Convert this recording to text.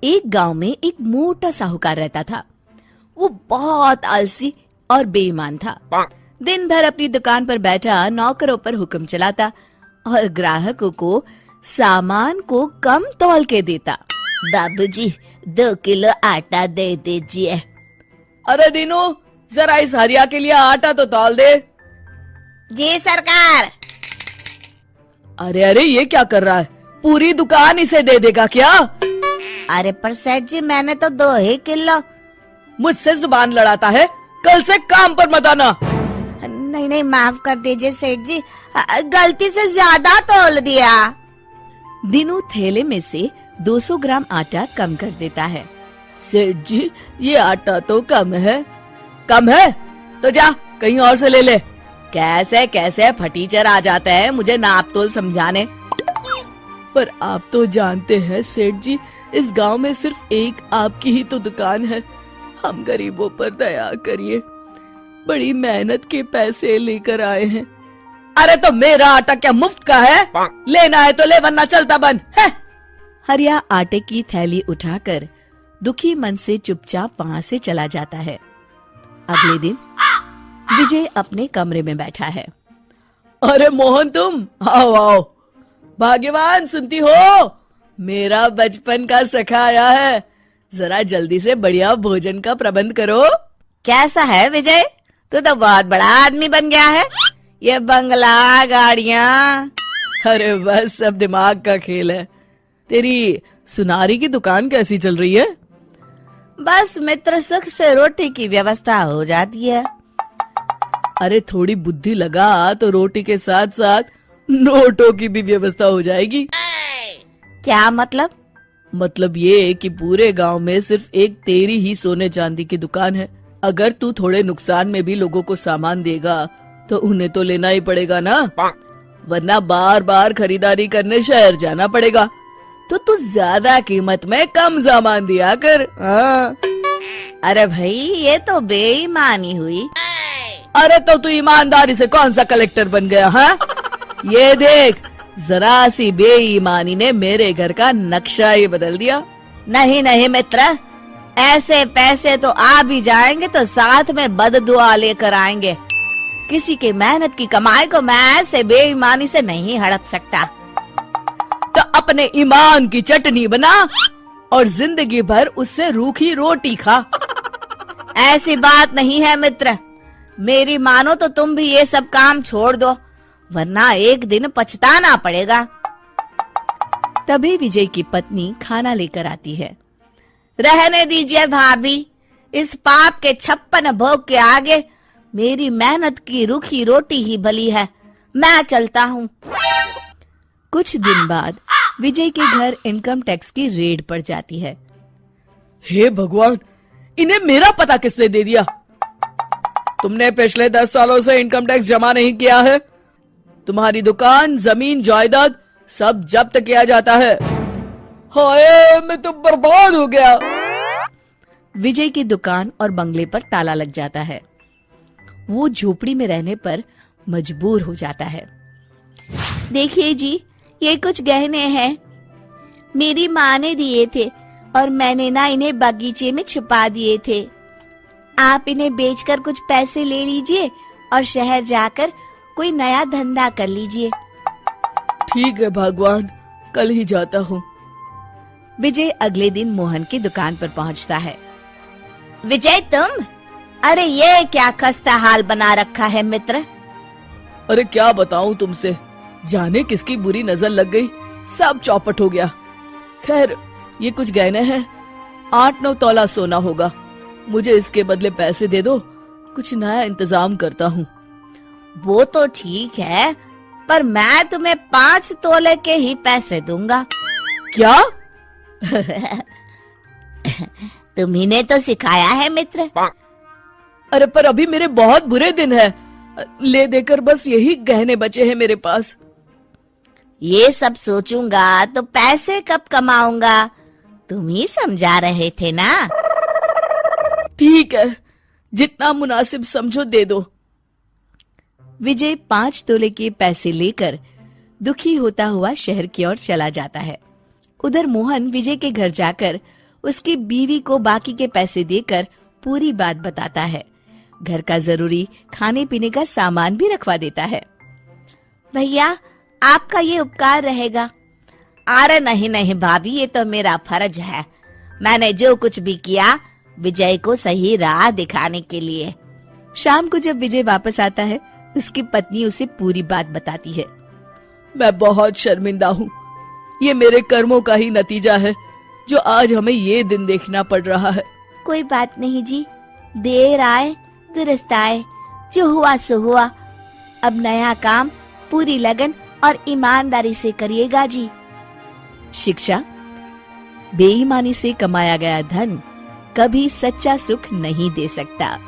एक गांव में एक मोटा साहूकार रहता था। वो बहुत आलसी और बेईमान था। दिन भर अपनी दुकान पर बैठा नौकरों पर हुक्म चलाता और ग्राहकों को सामान को कम तौल के देता। बाबूजी 2 किलो आटा दे दीजिए। अरे दीनू, जरा इस हरिया के लिए आटा तो तौल दे। जी सरकार। अरे अरे, ये क्या कर रहा है? पूरी दुकान इसे दे देगा क्या? अरे पर सेठ जी, मैंने तो 2 ही किलो। मुझसे जुबान लड़ाता है, कल से काम पर मत आना। नहीं नहीं, माफ कर दीजिए सेठ जी, गलती से ज्यादा तोल दिया। दीनू थैले में से 200 ग्राम आटा कम कर देता है। सेठ जी, ये आटा तो कम है। कम है तो जा कहीं और से ले ले। कैसे कैसे फटीचर आ जाते हैं मुझे नाप तोल समझाने। पर आप तो जानते हैं सेठ जी, इस गांव में सिर्फ एक आपकी ही तो दुकान है। हम गरीबों पर दया करिए, बड़ी मेहनत के पैसे लेकर आए हैं। अरे तो मेरा आटा क्या मुफ्त का है? लेना है तो ले, वरना चलता बन है। हरिया आटे की थैली उठाकर दुखी मन से चुपचाप वहाँ से चला जाता है। अगले दिन विजय अपने कमरे में बैठा है। अरे मोहन, तुम आओ आओ। भाग्यवान, सुनती हो? मेरा बचपन का सखा आया है। जरा जल्दी से बढ़िया भोजन का प्रबंध करो। कैसा है विजय, तू तो बहुत बड़ा आदमी बन गया है। ये बंगला, गाड़ियाँ। अरे बस सब दिमाग का खेल है। तेरी सुनारी की दुकान कैसी चल रही है? बस मित्र सुख से रोटी की व्यवस्था हो जाती है। अरे थोड़ी बुद्धि लगा तो रोटी के साथ साथ नोटों की भी व्यवस्था हो जाएगी। क्या मतलब? मतलब ये कि पूरे गांव में सिर्फ एक तेरी ही सोने चांदी की दुकान है। अगर तू थोड़े नुकसान में भी लोगों को सामान देगा तो उन्हें तो लेना ही पड़ेगा ना, वरना बार बार खरीदारी करने शहर जाना पड़ेगा। तो तू ज्यादा कीमत में कम सामान दिया कर। हाँ। अरे भाई, ये तो बेईमानी हुई। अरे तो तू ईमानदारी से कौन सा कलेक्टर बन गया? हाँ, ये देख, जरा सी बेईमानी ने मेरे घर का नक्शा ही बदल दिया। नहीं नहीं मित्र, ऐसे पैसे तो आ भी जाएंगे तो साथ में बददुआ लेकर आएंगे। किसी की मेहनत की कमाई को मैं ऐसे बेईमानी से नहीं हड़प सकता। तो अपने ईमान की चटनी बना और जिंदगी भर उससे रूखी रोटी खा। ऐसी बात नहीं है मित्र, मेरी मानो तो तुम भी ये सब काम छोड़ दो, वरना एक दिन पछताना पड़ेगा। तभी विजय की पत्नी खाना लेकर आती है। रहने दीजिए भाभी, इस पाप के 56 भोग के आगे मेरी मेहनत की रूखी रोटी ही भली है। मैं चलता हूँ। कुछ दिन बाद विजय के घर इनकम टैक्स की रेड पड़ जाती है। हे भगवान, इन्हें मेरा पता किसने दे दिया? तुमने पिछले 10 सालों से इनकम टैक्स जमा नहीं किया है। तुम्हारी दुकान, जमीन, जायदाद सब जब्त किया जाता है। हाय, मैं तो बर्बाद हो गया। विजय की दुकान और बंगले पर ताला लग जाता है। वो झोपड़ी में रहने पर मजबूर हो जाता है। देखिए जी, ये कुछ गहने हैं, मेरी माँ ने दिए थे और मैंने ना इन्हें बगीचे में छुपा दिए थे। आप इन्हें बेचकर कुछ पैसे ले लीजिए और शहर जाकर कोई नया धंधा कर लीजिए। ठीक है भगवान, कल ही जाता हूँ। विजय अगले दिन मोहन की दुकान पर पहुँचता है। विजय तुम? अरे ये क्या खस्ता हाल बना रखा है मित्र। अरे क्या बताऊं तुमसे, जाने किसकी बुरी नजर लग गई, सब चौपट हो गया। खैर, ये कुछ गहने हैं, 8-9 तोला सोना होगा। मुझे इसके बदले पैसे दे दो, कुछ नया इंतजाम करता हूँ। वो तो ठीक है, पर मैं तुम्हें 5 तोले के ही पैसे दूंगा। क्या? तुम्ही ने तो सिखाया है मित्र। अरे पर अभी मेरे बहुत बुरे दिन है, ले देकर बस यही गहने बचे हैं मेरे पास। ये सब सोचूंगा तो पैसे कब कमाऊंगा, तुम ही समझा रहे थे ना। ठीक है, जितना मुनासिब समझो दे दो। विजय 5 तोले के पैसे लेकर दुखी होता हुआ शहर की ओर चला जाता है। उधर मोहन विजय के घर जाकर उसकी बीवी को बाकी के पैसे देकर पूरी बात बताता है। घर का जरूरी खाने पीने का सामान भी रखवा देता है। भैया, आपका ये उपकार रहेगा। अरे नहीं नहीं भाभी, ये तो मेरा फर्ज है। मैंने जो कुछ भी किया विजय को सही राह दिखाने के लिए। शाम को जब विजय वापस आता है, उसकी पत्नी उसे पूरी बात बताती है। मैं बहुत शर्मिंदा हूँ। ये मेरे कर्मों का ही नतीजा है जो आज हमें ये दिन देखना पड़ रहा है। कोई बात नहीं जी, देर आए दुरुस्त आए, जो हुआ सो हुआ। अब नया काम पूरी लगन और ईमानदारी से करिएगा जी। शिक्षा: बेईमानी से कमाया गया धन कभी सच्चा सुख नहीं दे सकता।